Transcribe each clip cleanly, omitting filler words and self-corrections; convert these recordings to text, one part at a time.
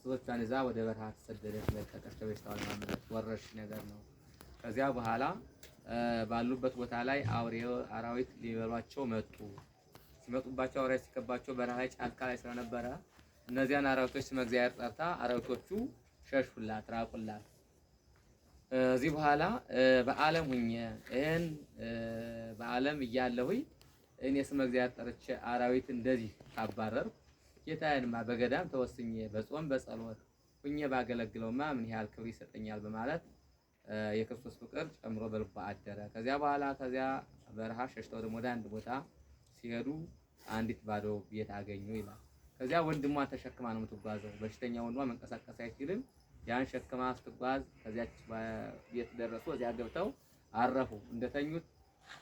ብዙዎቿን ይዛ ወደ በረሃ ተሰደደች። ለቀቀች። ከበሽታው ለማምለጥ ወረርሽ ነገር ነው። ከዚያ በኋላ ባሉበት ቦታ ላይ አራዊት ሊበሏቸው መጡ። ሲመጡባቸው አውሬ ሲከባቸው በረሃ ላይ ጫካ ላይ ስለነበረ እነዚያን አራዊቶች ስመ እግዚአብሔር ጠርታ አራዊቶቹ ሸሹላት፣ ራቁላት። እዚህ በኋላ በዓለም ሁኜ ይሄን በዓለም እያለሁኝ እኔ ስመ እግዚአብሔር ጠርቼ አራዊት እንደዚህ ካባረርኩ ጌታዬንማ በገዳም ተወስኜ በጾም በጸሎት ሁኜ ባገለግለውማ ምን ያህል ክብር ይሰጠኛል በማለት የክርስቶስ ፍቅር ጨምሮ በልቧ አደረ። ከዚያ በኋላ ከዚያ በረሃ ሸሽተው ደግሞ ወደ አንድ ቦታ ሲሄዱ አንዲት ባዶ ቤት አገኙ ይላል። ከዚያ ወንድሟን ተሸክማ ነው የምትጓዘው። በሽተኛ ወንድሟ መንቀሳቀስ አይችልም። ያን ሸክማ ስትጓዝ ከዚያች ቤት ደረሱ። እዚያ ገብተው አረፉ። እንደተኙት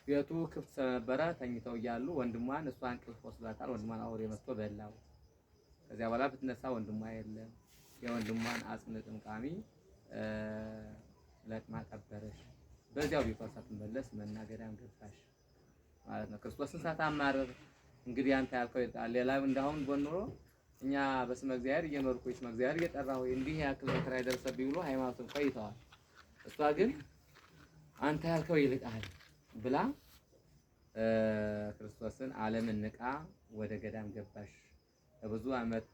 ቤቱ ክፍት ስለነበረ ተኝተው እያሉ ወንድሟን እሷ እንቅልፍ ወስዷታል። ወንድሟን አውሬ መጥቶ በላው። ከዚያ በኋላ ብትነሳ ወንድሟ የለም። የወንድሟን አጽም ጥምቃሚ ለቅማ ቀበረሽ። በዚያው ቤቷ ሳትመለስ መናገዳም ገባሽ ማለት ነው። ክርስቶስን ሳታማርር እንግዲህ አንተ ያልከው ይጣል ሌላ እንዳሁን ጎንሮ እኛ በስመ እግዚአብሔር እየኖርኩ ስመ እግዚአብሔር እየጠራሁ እንዲህ ያክል መከራ ይደርሰብኝ ብሎ ሃይማኖትን ቆይተዋል። እሷ ግን አንተ ያልከው ይልቃል ብላ ክርስቶስን ዓለምን ንቃ ወደ ገዳም ገባሽ። ከብዙ ዓመት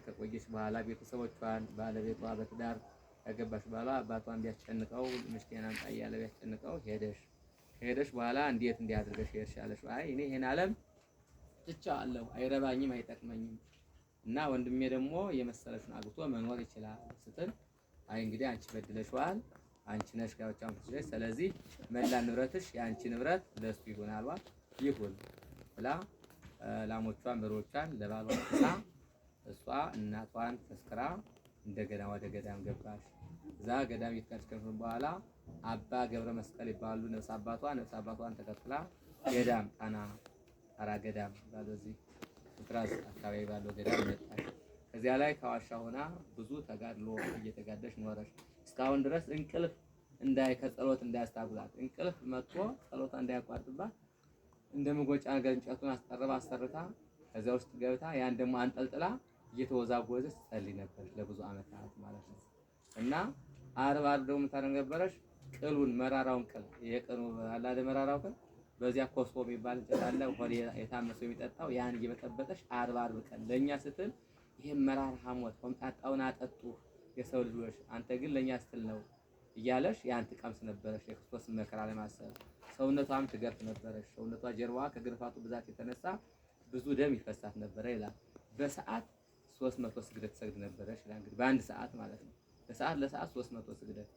ከቆየች በኋላ ቤተሰቦቿን ባለቤቷ በትዳር ያገባሽ በኋላ አባቷን ቢያስጨንቀው ምስኪና አንጣ እያለ ቢያስጨንቀው ሄደሽ በኋላ እንዴት እንዲያድርገሽ ሄድሽ አለሽ። አይ እኔ ይሄን ዓለም ትቼዋለሁ፣ አይረባኝም፣ አይጠቅመኝም እና ወንድሜ ደግሞ የመሰለሽን አግብቶ መኖር ይችላል ስትል አይ እንግዲህ አንቺ በድለሽዋል፣ አንቺ ነሽ ጋብቻውን ፍስለሽ፣ ስለዚህ መላ ንብረትሽ የአንቺ ንብረት ለሱ ይሆን አልባት ይሁን ብላ ላሞቿን በሮቿን ለባሏ ትሳ እሷ እናቷን ተስክራ እንደገና ወደ ገዳም ገባሽ። እዛ ገዳም ይተከልከፍ በኋላ አባ ገብረ መስቀል ይባሉ ነፍስ አባቷን ተከትላ ገዳም ጣራ ገዳም ባለዚህ ፍራስ አካባቢ ባለው ገዳም መጣች። ከዚያ ላይ ከዋሻ ሆና ብዙ ተጋድሎ እየተጋደሽ ኖረሽ። እስካሁን ድረስ እንቅልፍ ከጸሎት እንዳያስታጉላት እንቅልፍ መጥቶ ጸሎታ እንዳያቋርጥባት እንደምጎጫ ነገር እንጨቱን አሰርታ ከዚያ ውስጥ ገብታ ያን ደግሞ አንጠልጥላ እየተወዛወዘች ጸልይ ነበር ለብዙ ዓመታት ማለት ነው። እና ዓርብ ደግሞ ታደርግ ነበረሽ ቅሉን መራራውን ቅል የቀኑ አላደ መራራው ቅል በዚያ ኮስቦ የሚባል እንጨት አለ ሆዴ የታመሰው የሚጠጣው ያን እየበጠበጠሽ ዓርብ ቀን ለኛ ስትል ይሄን መራራ ሐሞት ሆምጣጣውን አጠጡ የሰው ልጆች አንተ ግን ለኛ ስትል ነው እያለሽ ያን ትቀምስ ነበረሽ። የክርስቶስ መከራ ለማሰብ ሰውነቷም ትገርፍ ነበረሽ። ሰውነቷ ጀርባዋ ከግርፋቱ ብዛት የተነሳ ብዙ ደም ይፈሳት ነበረ ይላል። በሰዓት 300 ስግደት ትሰግድ ነበረሽ ይላል። እንግዲህ በአንድ ሰዓት ማለት ነው። ለሰዓት 300 ስግደት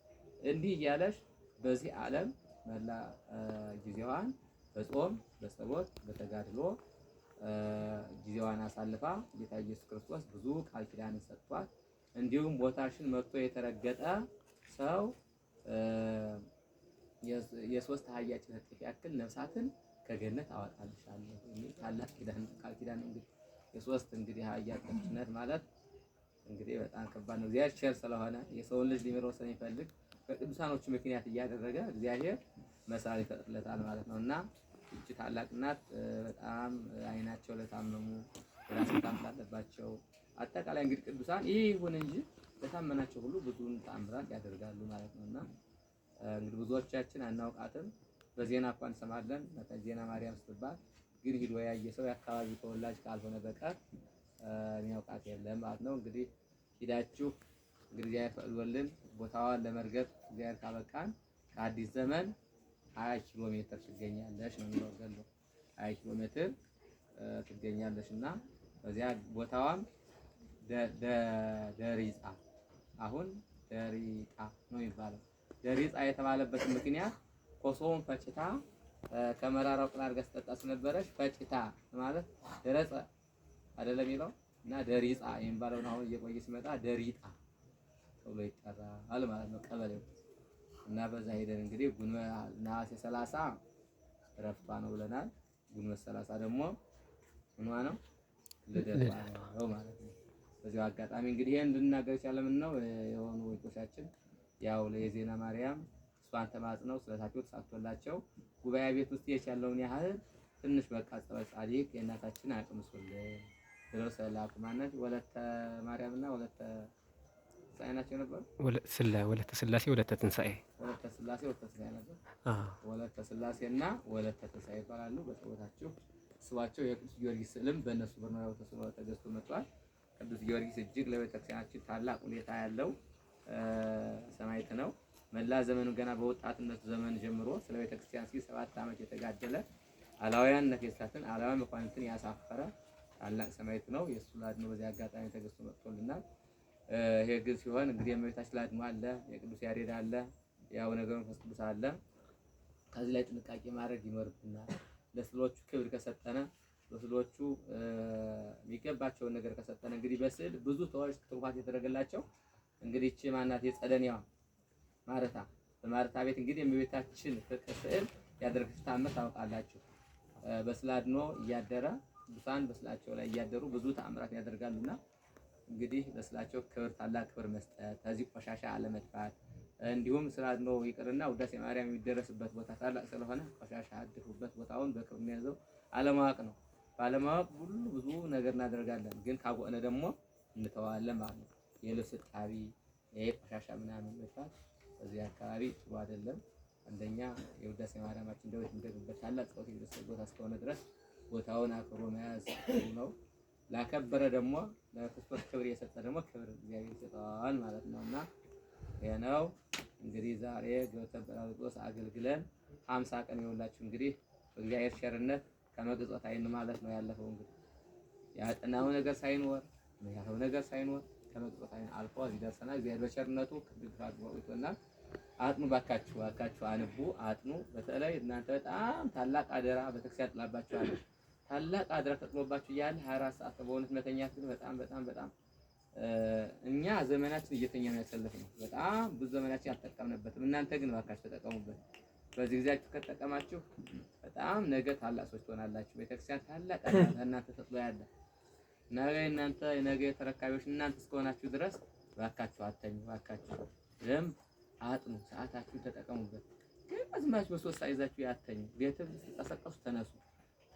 እንዲህ እያለሽ በዚህ ዓለም መላ ጊዜዋን በጾም በጸሎት በተጋድሎ ጊዜዋን አሳልፋ ጌታ ኢየሱስ ክርስቶስ ብዙ ቃል ኪዳንን ሰጥቷት እንዲሁም ቦታሽን መጥቶ የተረገጠ ሰው የሶስት አህያችን እጥፍ ያክል ነፍሳትን ከገነት አወጣልሻለሁ የሚል ታላቅ ቃል ኪዳን እንግዲህ የሶስት እንግዲህ አህያ ጥፍነት ማለት እንግዲህ በጣም ከባድ ነው። እግዚአብሔር ቸር ስለሆነ የሰውን ልጅ ሊምረው ስለሚፈልግ በቅዱሳኖቹ ምክንያት እያደረገ እግዚአብሔር መሳል ይፈጥርለታል ማለት ነውና እቺ ታላቅ እናት በጣም አይናቸው ለታመሙ ራስ ታምጣለባቸው አጠቃላይ እንግዲህ ቅዱሳን ይሁን እንጂ ለታመናቸው ሁሉ ብዙን ተአምራት ያደርጋሉ ማለት ነውና እንግዲህ ብዙዎቻችን አናውቃትም። በዜና እንኳን እንሰማለን ዜና ማርያም ስትባል ግን ሂዶ ያየ ሰው የአካባቢ ተወላጅ ካልሆነ በቀር የሚያውቃት የለም ማለት ነው። እንግዲህ ሂዳችሁ እንግዲህ እግዚአብሔር ፈቅዶልን ቦታዋን ለመርገጥ እግዚአብሔር ካበቃን ከአዲስ ዘመን 20 ኪሎ ሜትር ትገኛለሽ ነው የሚለው ገሎ 20 ኪሎ ሜትር ትገኛለሽና በዚያ ቦታዋም ደሪጻ አሁን ደሪጣ ነው የሚባለው። ደሪጻ የተባለበት ምክንያት ኮሶውን ፈጭታ ከመራራው ቅል አድርጋ ስጠጣ ስለነበረች ፈጭታ ማለት ደረጸ አይደለም ይለው እና ደሪጻ የሚባለው ነው። አሁን እየቆየ ሲመጣ ደሪጣ ተብሎ ይጠራል ማለት ነው ቀበሌው። እና በዛ ሄደን እንግዲህ ነሐሴ 30 ረፍቷ ነው ብለናል። ግንቦት 30 ደግሞ ምኗ ነው ልደቷ ነው ማለት ነው። በዚህ አጋጣሚ እንግዲህ ይሄን እንድናገር ይቻላል ነው የሆኑ ወይቶቻችን ያው ለየዜና ማርያም እሷን ተማጽነው ስለታቸው ተሳክቶላቸው ጉባኤ ቤት ውስጥ የቻለውን ያህል ትንሽ በቃ ጻድቅ የእናታችን አቅምሱልን ብለው ሰላኩ። ማነት ወለተ ማርያምና ወለተ ትንሣኤ ናቸው ነበር። ወለተ ስላሴ ወለተ ትንሣኤ ወለተ ስላሴ ወለተ ትንሣኤ ነበር። ወለተ ስላሴና ወለተ ትንሣኤ ይባላሉ። በጸሎታችሁ ስዋቸው የቅዱስ ጊዮርጊስ ስዕልም በእነሱ በመራው ተስሎ ተገዝቶ መጥቷል። ቅዱስ ጊዮርጊስ እጅግ ለቤተክርስቲያናችን ታላቅ ሁኔታ ያለው ሰማዕት ነው። መላ ዘመኑ ገና በወጣትነቱ ዘመን ጀምሮ ስለ ቤተክርስቲያን 7 ዓመት የተጋደለ አላውያን ነገሥታትን አላውያን መኳንንትን ያሳፈረ ታላቅ ሰማዕት ነው። የእሱ ላድኖ በዚህ አጋጣሚ ተገዝቶ መጥቶልናል። ይሄ ግን ሲሆን እንግዲህ የእመቤታችን ላድኖ አለ፣ የቅዱስ ያሬድ አለ፣ ያው ነገሩ መንፈስ ቅዱስ አለ። ከዚህ ላይ ጥንቃቄ ማድረግ ይኖርብናል። ለስዕሎቹ ክብር ከሰጠነ ለስዕሎቹ የሚገባቸውን ነገር ከሰጠነ እንግዲህ በስዕል ብዙ ተዋሽ ትሩፋት የተደረገላቸው እንግዲህ እቺ ማናት የጸደኒያዋ ማረታ በማረታ ቤት እንግዲህ የእመቤታችን ፍቅር ስዕል ያደረገች ተአምር ታውቃላችሁ። በስዕል አድኖ እያደረ ቅዱሳን በስዕላቸው ላይ እያደሩ ብዙ ተአምራት ያደርጋሉና እንግዲህ በስዕላቸው ክብር ታላቅ ክብር መስጠት ከዚህ ቆሻሻ አለመድፋት እንዲሁም ስዕል አድኖ ይቅርና ውዳሴ ማርያም የሚደረስበት ቦታ ታላቅ ስለሆነ ቆሻሻ አድፉበት ቦታውን በክብር የሚያዘው አለማወቅ ነው። ባለማወቅ ሁሉ ብዙ ነገር እናደርጋለን፣ ግን ካወቅነ ደግሞ እንተዋለን ማለት ነው። የልብስ ጣቢ ይሄ ቆሻሻ ምናምን መጥፋት በዚህ አካባቢ ጥሩ አይደለም። አንደኛ የውዳሴ ማርያማችን ዳዊት እንደገበት ታላቅ ጸሎት የሚደረስበት ቦታ እስከሆነ ድረስ ቦታውን አክብሮ መያዝ ነው። ላከበረ ደግሞ ለክርስቶስ ክብር የሰጠ ደግሞ ክብር እግዚአብሔር ይሰጠዋል ማለት ነውና ይሄ ነው እንግዲህ ዛሬ ገብተን ጰራቅሊጦስ አገልግለን 50 ቀን ይውላችሁ እንግዲህ በእግዚአብሔር ቸርነት ከመቅጾት አይን ማለት ነው ያለፈው እንግዲህ ያጠናው ነገር ሳይኖር ያለው ነገር ሳይኖር ከመቅጾት አይን አልፎ እዚህ ደርሰናል። እግዚአብሔር በቸርነቱ ክብር አድርጎልናል። አጥኑ ባካችሁ አንቡ አጥኑ። በተለይ እናንተ በጣም ታላቅ አደራ ቤተክርስቲያን ጥላባችኋል። ታላቅ አደራ ተጥሎባችሁ እያለ 24 ሰዓት በእውነት መተኛት ግን በጣም እኛ ዘመናችን እየተኛን ያሰለፍነው በጣም ብዙ ዘመናችን አልተጠቀምንበትም። እናንተ ግን ባካችሁ ተጠቀሙበት። በዚህ ጊዜያችሁ ከተጠቀማችሁ በጣም ነገ ታላቅ ሰዎች ትሆናላችሁ። ቤተክርስቲያን ታላቅ አደራ እናንተ ተጥሎ ያለ እናንተ የነገ ተረካቢዎች እናንተ እስከሆናችሁ ድረስ ባካችሁ አተኙ። ባካችሁ አጥኑ፣ ሰዓታችሁን ተጠቀሙበት። ግን አዝማች በሶስት ሳይዛችሁ ያተኙ ቤትም ስትቀሰቀሱ ተነሱ።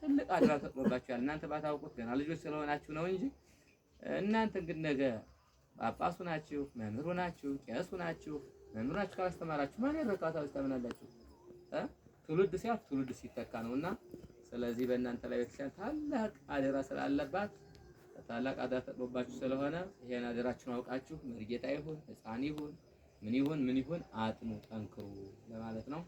ትልቅ አደራ ተጥሎባችኋል። እናንተ ባታውቁት ገና ልጆች ስለሆናችሁ ነው እንጂ እናንተ ግን ነገ ጳጳሱ ናችሁ፣ መምህሩ ናችሁ፣ ቄሱ ናችሁ። መምህሩ ናችሁ ካላስተማራችሁ ማን ያረካታው ታስተምናላችሁ? ትውልድ ሲያልፍ ትውልድ ሲተካ ነውና ስለዚህ በእናንተ ላይ ቤተክርስቲያን ታላቅ አደራ ስላለባት ታላቅ አደራ ተጥሎባችሁ ስለሆነ ይሄን አደራችሁን አውቃችሁ መርጌታ ይሁን ሕፃን ይሁን ምን ይሁን አጥኑ፣ ጠንክሩ ለማለት ነው።